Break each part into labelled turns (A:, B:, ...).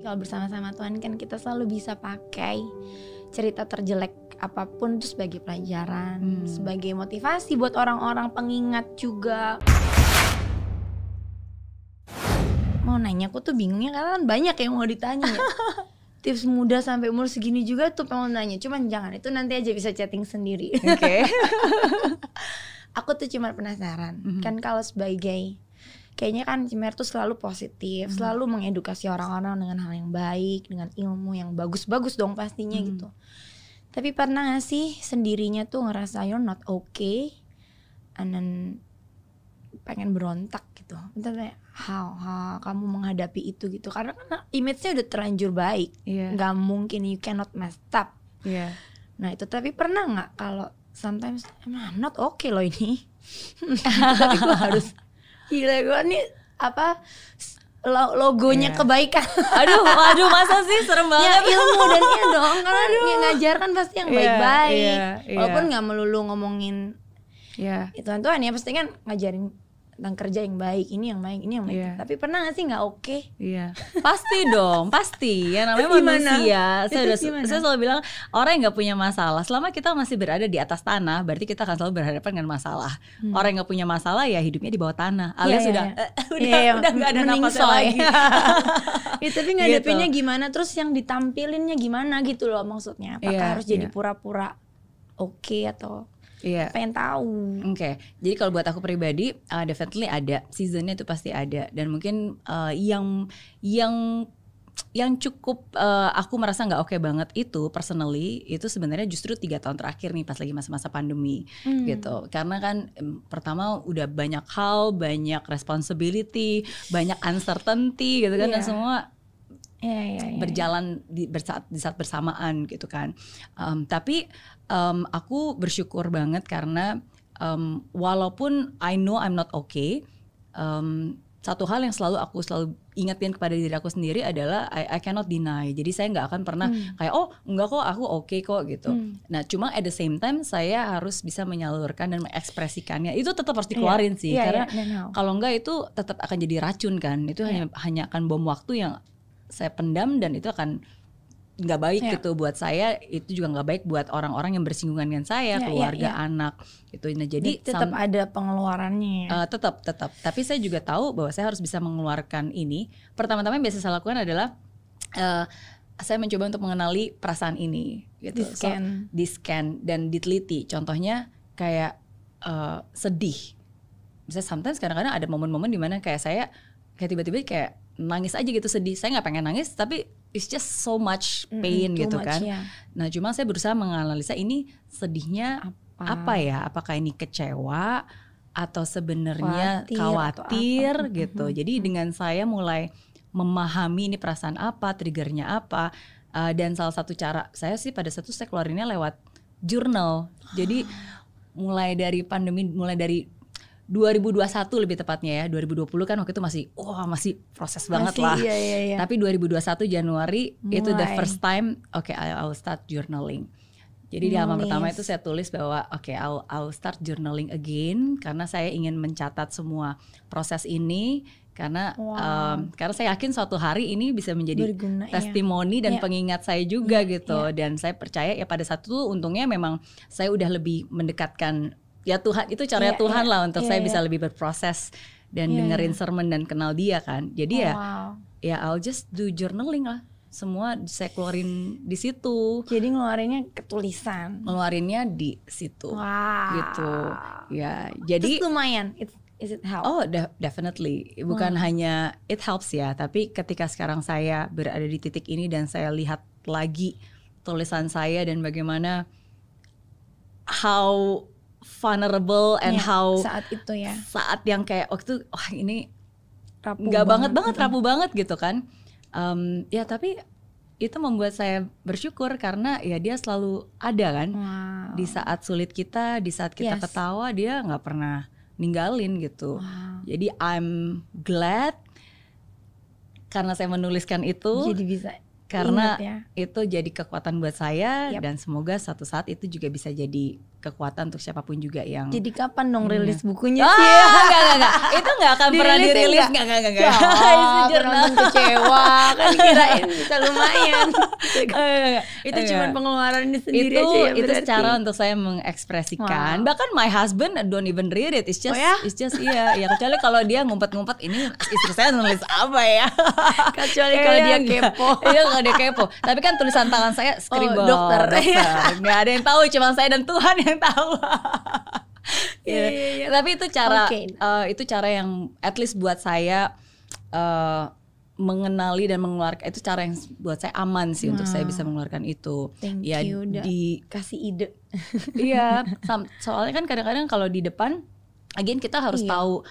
A: Kalau bersama-sama Tuhan kan kita selalu bisa pakai cerita terjelek apapun itu sebagai pelajaran, sebagai motivasi buat orang-orang, pengingat juga. Mau nanya, aku tuh bingungnya karena kan banyak yang mau ditanya ya. Tips muda sampai umur segini juga tuh pengen nanya, cuman jangan, itu nanti aja bisa chatting sendiri.
B: Oke.
A: Aku tuh cuma penasaran, kan kalau sebagai kayaknya kan Cimer tuh selalu positif, selalu mengedukasi orang-orang dengan hal yang baik, dengan ilmu yang bagus-bagus dong pastinya gitu. Tapi pernah gak sih sendirinya tuh ngerasa you're not okay, and then pengen berontak gitu? Entah how kamu menghadapi itu gitu? Karena kan image-nya udah terlanjur baik, gak mungkin, you cannot mess up. Nah itu, tapi pernah gak kalau sometimes I'm not okay loh ini, tapi gue harus gila, gue nih apa logonya kebaikan.
B: Aduh masa sih, serem banget.
A: Ya ilmu dan iya dong, karena yang ngajar kan pasti yang baik-baik. Walaupun nggak melulu ngomongin Tuhan ya, pasti kan ngajarin tentang kerja yang baik, ini yang baik, ini yang baik. Tapi pernah gak sih nggak oke?
B: Pasti dong, pasti. Ya namanya manusia. Saya selalu bilang orang yang nggak punya masalah, selama kita masih berada di atas tanah, berarti kita akan selalu berhadapan dengan masalah. Orang yang nggak punya masalah ya hidupnya di bawah tanah, alias udah nggak ada napasnya lagi.
A: Tapi ngadepinnya gimana? Terus yang ditampilinnya gimana gitu loh maksudnya? Apakah harus jadi pura-pura oke atau? Pengen tahu.
B: Oke. Jadi kalau buat aku pribadi, definitely ada seasonnya itu pasti ada, dan mungkin yang cukup aku merasa nggak oke banget itu personally itu sebenarnya justru 3 tahun terakhir nih pas lagi masa-masa pandemi gitu. Karena kan pertama udah banyak hal, banyak responsibility, banyak uncertainty gitu kan, dan semua berjalan di saat bersamaan gitu kan. Tapi aku bersyukur banget karena walaupun I know I'm not okay, satu hal yang aku selalu ingetin kepada diri aku sendiri adalah I cannot deny. Jadi saya nggak akan pernah kayak enggak kok, aku okay kok gitu. Nah cuma at the same time saya harus bisa menyalurkan dan mengekspresikannya. Itu tetap harus dikeluarin sih, karena kalau enggak itu tetap akan jadi racun kan. Itu hanya akan bom waktu yang saya pendam, dan itu akan nggak baik gitu buat saya. Itu juga nggak baik buat orang-orang yang bersinggungan dengan saya, keluarga, anak gitu. Nah jadi
A: tetap ada pengeluarannya.
B: Tetap. Tapi saya juga tahu bahwa saya harus bisa mengeluarkan ini. Pertama-tama yang biasa saya lakukan adalah saya mencoba untuk mengenali perasaan ini gitu. Di scan dan diteliti. Contohnya kayak sedih. Misalnya sometimes kadang-kadang ada momen-momen dimana kayak saya kayak tiba-tiba kayak nangis aja gitu, sedih. Saya nggak pengen nangis, tapi it's just so much pain gitu kan. Nah cuma saya berusaha menganalisa ini sedihnya apa ya? Apakah ini kecewa atau sebenarnya khawatir gitu. Jadi dengan saya mulai memahami ini perasaan apa, triggernya apa, dan salah satu cara saya sih pada saat itu saya keluarinnya lewat journal. Jadi mulai dari pandemi, mulai dari 2021 lebih tepatnya ya, 2020 kan waktu itu masih proses banget lah. Tapi 2021 Januari itu the first time I'll start journaling. Jadi di halaman pertama itu saya tulis bahwa I'll start journaling again, karena saya ingin mencatat semua proses ini, karena saya yakin suatu hari ini bisa menjadi testimoni dan pengingat saya juga gitu. Dan saya percaya ya pada saat itu untungnya memang saya udah lebih mendekatkan ya Tuhan, itu caranya Tuhan lah untuk saya bisa lebih berproses dan dengerin sermon dan kenal dia kan. Jadi ya I'll just do journaling lah. Semua saya keluarin di situ.
A: Jadi ngeluarinnya ketulisan.
B: Ngeluarinnya di situ. Gitu. Ya, jadi
A: terus lumayan. Is it help?
B: Oh, definitely. Bukan hanya it helps ya, tapi ketika sekarang saya berada di titik ini dan saya lihat lagi tulisan saya dan bagaimana how vulnerable and how
A: saat itu ya,
B: saat yang kayak waktu ini nggak banget rapuh banget gitu kan. Ya tapi itu membuat saya bersyukur karena ya dia selalu ada kan. Di saat sulit kita, di saat kita ketawa, dia nggak pernah ninggalin gitu. Jadi I'm glad karena saya menuliskan itu.
A: Jadi bisa
B: karena
A: ya.
B: itu jadi kekuatan buat saya.
A: Yap.
B: Dan semoga suatu saat itu juga bisa jadi kekuatan untuk siapapun juga yang.
A: Jadi kapan dong rilis bukunya
B: Ah,
A: sih?
B: enggak. Itu enggak akan pernah dirilis. Enggak. Itu jurnal.
A: Penonton kecewa kan, kirain bisa lumayan. Itu
B: Enggak.
A: cuma pengeluarannya sendiri
B: itu,
A: aja ya
B: itu
A: berarti.
B: cara untuk saya mengekspresikan. Bahkan my husband don't even read it. It's just, iya. Ya kecuali kalau dia ngumpet-ngumpet, ini istri saya nulis apa ya?
A: Kecuali kalau dia kepo.
B: Iya, kalau dia kepo. Tapi kan tulisan tangan saya scribble.
A: Dokter.
B: Nggak ada yang tahu, cuma saya dan Tuhan yang tahu.
A: Iya.
B: Tapi itu cara, itu cara yang at least buat saya mengenali dan mengeluarkan, itu cara yang buat saya aman sih untuk saya bisa mengeluarkan itu.
A: Thank
B: ya,
A: you udah kasih ide.
B: Iya, soalnya kan kadang-kadang kalau di depan, again kita harus tahu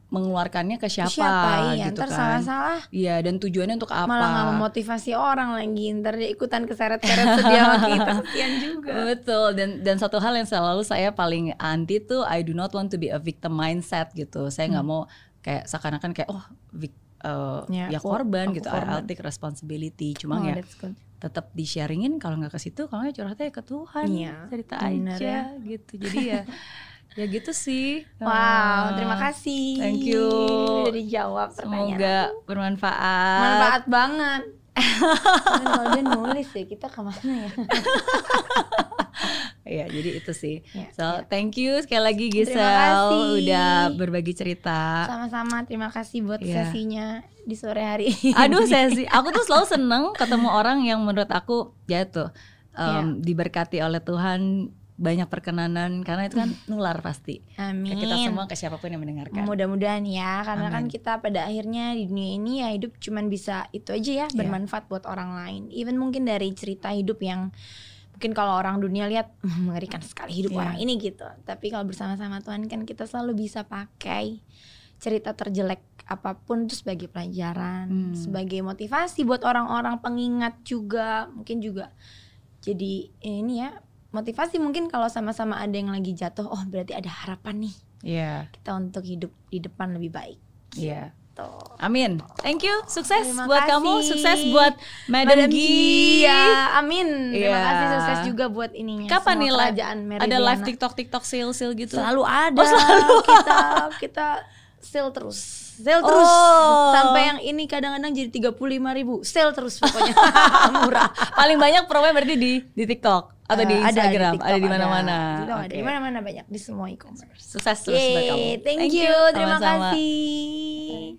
B: mengeluarkannya ke siapa
A: iya,
B: gitu
A: ntar
B: kan.
A: salah-salah.
B: Iya, dan tujuannya untuk apa?
A: Malah nggak memotivasi orang lagi, ntar dia ikutan keseret-seret sedia sama kita, kesian juga.
B: Betul, dan satu hal yang selalu saya paling anti tuh, I do not want to be a victim mindset gitu. Saya nggak mau kayak seakan-akan kayak ya korban gitu. I'll take responsibility. Cuma ya tetap di sharingin, kalau nggak ke situ, kalau nggak curhatnya ke Tuhan, cerita aja gitu. Jadi ya gitu sih.
A: Wow, terima kasih.
B: Thank you.
A: Udah dijawab pertanyaan.
B: Semoga bermanfaat.
A: Manfaat banget. Kalau dia nulis ya, kita kemana ya?
B: Ya, jadi itu sih. Thank you sekali lagi Giselle udah berbagi cerita.
A: Sama-sama, terima kasih buat sesinya di sore hari.
B: Aduh, sesi. Aku tuh selalu seneng ketemu orang yang menurut aku diberkati oleh Tuhan, banyak perkenanan, karena itu kan nular pasti.
A: Amin.
B: Ke kita semua, ke siapapun yang mendengarkan.
A: Mudah-mudahan ya, karena kan kita pada akhirnya di dunia ini ya hidup cuman bisa itu aja ya, bermanfaat buat orang lain. Even mungkin dari cerita hidup yang mungkin kalau orang dunia lihat mengerikan sekali hidup orang ini gitu. Tapi kalau bersama-sama Tuhan kan kita selalu bisa pakai cerita terjelek apapun itu sebagai pelajaran, sebagai motivasi buat orang-orang, pengingat juga, mungkin juga jadi ini ya, motivasi mungkin kalau sama-sama ada yang lagi jatuh, oh berarti ada harapan nih. Kita untuk hidup di depan lebih baik.
B: Amin. Thank you. Sukses
A: Terima
B: buat
A: kasih.
B: kamu, sukses buat Madam Gi.
A: Amin. Terima kasih, sukses juga buat ininya.
B: Kapan nih ada live TikTok sale gitu?
A: Selalu ada. Kita sale terus. Sampai yang ini kadang-kadang jadi 35.000. Sale terus pokoknya. Murah.
B: Paling banyak promonya berarti di TikTok atau di Instagram, ada di mana-mana.
A: Ada di mana-mana, banyak di semua e-commerce.
B: Sukses terus buat kamu.
A: Thank you. Terima
B: Sama-sama.
A: kasih.